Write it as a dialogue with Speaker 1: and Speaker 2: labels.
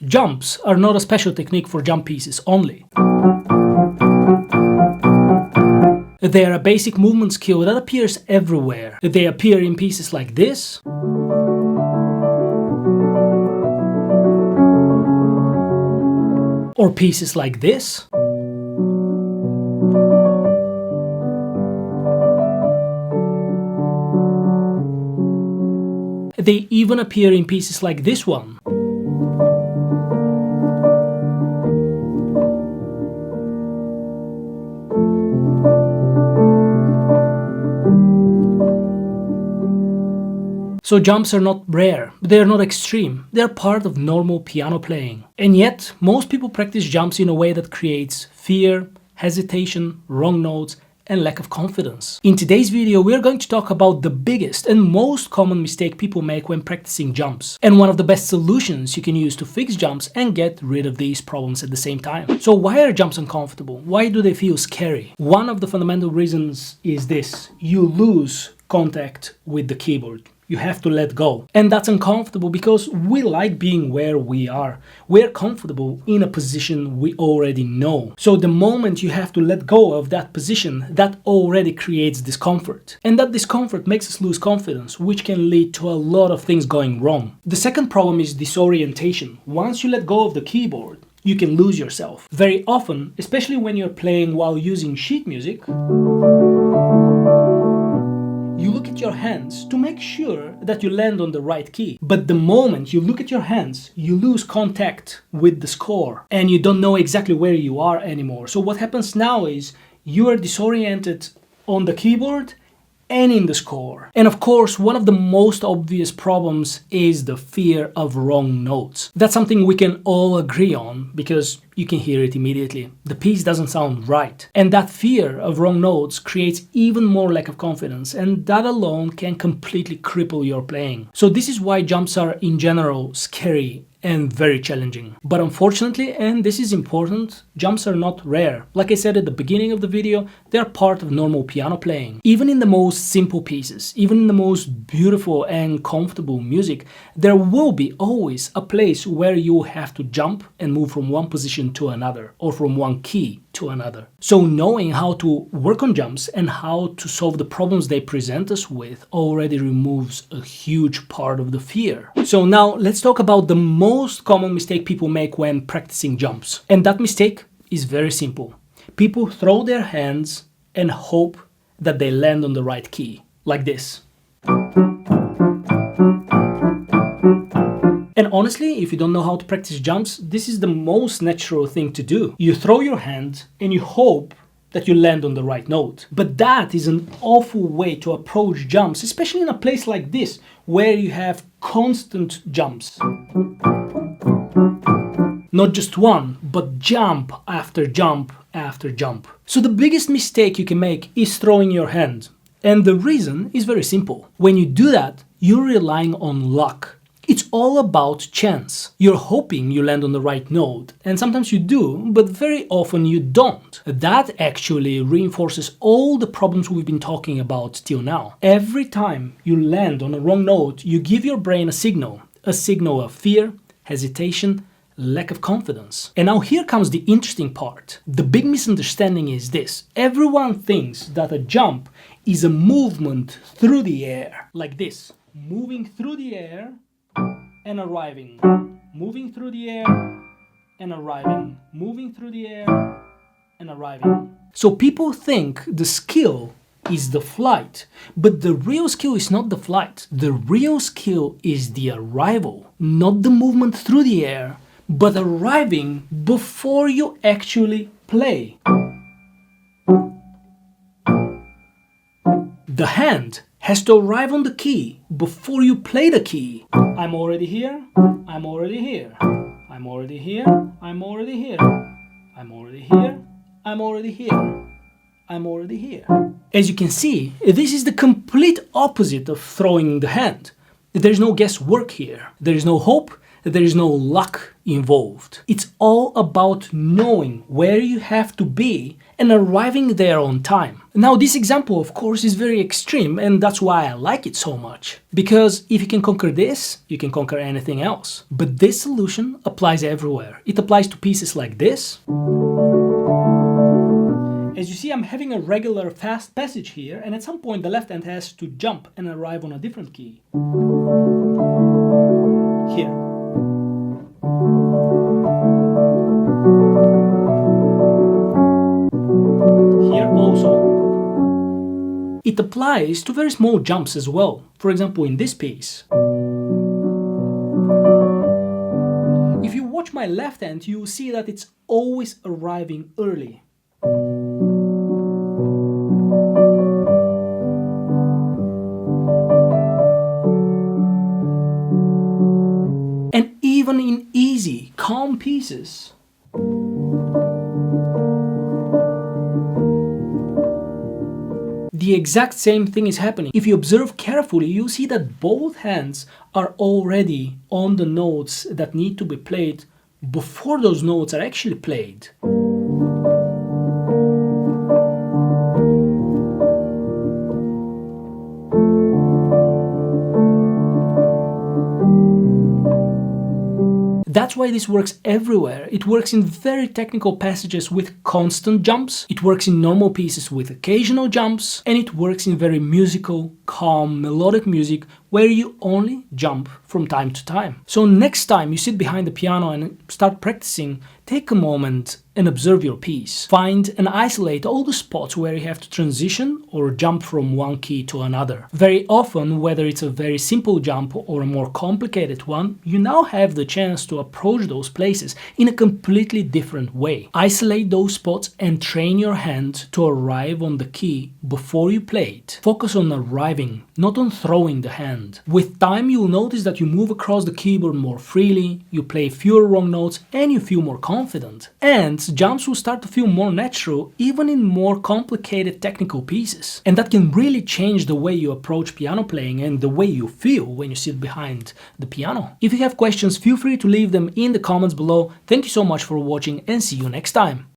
Speaker 1: Jumps are not a special technique for jump pieces only. They are a basic movement skill that appears everywhere. They appear in pieces like this, or pieces like this, they even appear in pieces like this one. So jumps are not rare, they are not extreme, they are part of normal piano playing. And yet, most people practice jumps in a way that creates fear, hesitation, wrong notes, and lack of confidence. In today's video, we are going to talk about the biggest and most common mistake people make when practicing jumps, and one of the best solutions you can use to fix jumps and get rid of these problems at the same time. So why are jumps uncomfortable? Why do they feel scary? One of the fundamental reasons is this: you lose contact with the keyboard. You have to let go. And that's uncomfortable because we like being where we are. We're comfortable in a position we already know. So the moment you have to let go of that position, that already creates discomfort. And that discomfort makes us lose confidence, which can lead to a lot of things going wrong. The second problem is disorientation. Once you let go of the keyboard, you can lose yourself. Very often, especially when you're playing while using sheet music, you look at your hands to make sure that you land on the right key. But the moment you look at your hands, you lose contact with the score and you don't know exactly where you are anymore. So what happens now is you are disoriented on the keyboard and in the score. And of course, one of the most obvious problems is the fear of wrong notes. That's something we can all agree on because you can hear it immediately. The piece doesn't sound right. And that fear of wrong notes creates even more lack of confidence, and that alone can completely cripple your playing. So this is why jumps are in general scary and very challenging. But unfortunately, and this is important, jumps are not rare. Like I said at the beginning of the video, they are part of normal piano playing. Even in the most simple pieces, even in the most beautiful and comfortable music, there will be always a place where you have to jump and move from one position to another, or from one key to another. So knowing how to work on jumps and how to solve the problems they present us with already removes a huge part of the fear. So now let's talk about the most common mistake people make when practicing jumps. And that mistake is very simple. People throw their hands and hope that they land on the right key, like this. And honestly, if you don't know how to practice jumps, this is the most natural thing to do. You throw your hand and you hope that you land on the right note. But that is an awful way to approach jumps, especially in a place like this, where you have constant jumps. Not just one, but jump after jump after jump. So the biggest mistake you can make is throwing your hand. And the reason is very simple. When you do that, you're relying on luck. It's all about chance. You're hoping you land on the right note, and sometimes you do, but very often you don't. That actually reinforces all the problems we've been talking about till now. Every time you land on a wrong note, you give your brain a signal of fear, hesitation, lack of confidence. And now here comes the interesting part. The big misunderstanding is this: everyone thinks that a jump is a movement through the air, like this, moving through the air and arriving, moving through the air and arriving, moving through the air and arriving. So people think the skill is the flight, but the real skill is not the flight. The real skill is the arrival, not the movement through the air, but arriving before you actually play. The hand has to arrive on the key before you play the key. I'm already here, I'm already here, I'm already here, I'm already here, I'm already here, I'm already here, I'm already here. As you can see, this is the complete opposite of throwing the hand. There's no guesswork here. There is no hope, there is no luck involved. It's all about knowing where you have to be and arriving there on time. Now, this example, of course, is very extreme, and that's why I like it so much. Because if you can conquer this, you can conquer anything else. But this solution applies everywhere. It applies to pieces like this. As you see, I'm having a regular fast passage here, and at some point the left hand has to jump and arrive on a different key. Here. Here also. It applies to very small jumps as well. For example, in this piece. If you watch my left hand, you will see that it's always arriving early. And even in easy, calm pieces, the exact same thing is happening. If you observe carefully, you'll see that both hands are already on the notes that need to be played before those notes are actually played. That's why this works everywhere. It works in very technical passages with constant jumps, it works in normal pieces with occasional jumps, and it works in very musical, calm, melodic music where you only jump from time to time. So next time you sit behind the piano and start practicing, take a moment and observe your piece. Find and isolate all the spots where you have to transition or jump from one key to another. Very often, whether it's a very simple jump or a more complicated one, you now have the chance to approach those places in a completely different way. Isolate those spots and train your hand to arrive on the key before you play it. Focus on arriving, not on throwing the hand. With time, you'll notice that you move across the keyboard more freely, you play fewer wrong notes, and you feel more confident. And jumps will start to feel more natural even in more complicated technical pieces. And that can really change the way you approach piano playing and the way you feel when you sit behind the piano. If you have questions, feel free to leave them in the comments below. Thank you so much for watching and see you next time.